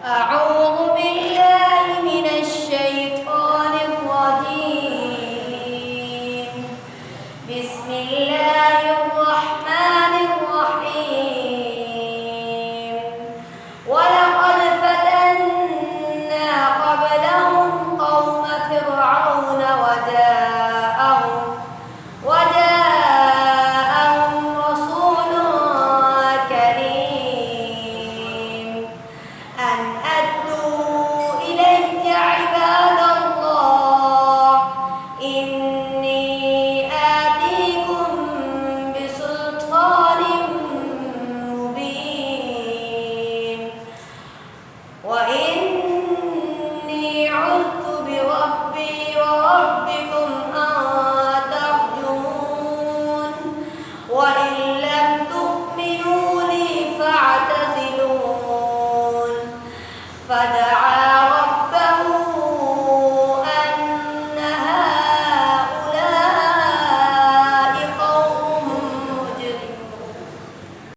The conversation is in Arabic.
أعوذ بالله من الشيطان الرجيم. بسم الله الرحمن الرحيم. ولقد فتنا قبلهم قوم فرعون وجاءهم رسول كريم أن أدوا إلي عباد الله إني آتيكم بسلطان مبين وإني عذت بربي وربكم أن ترجمون وإن لم تؤمنوا لي فاعتزلون.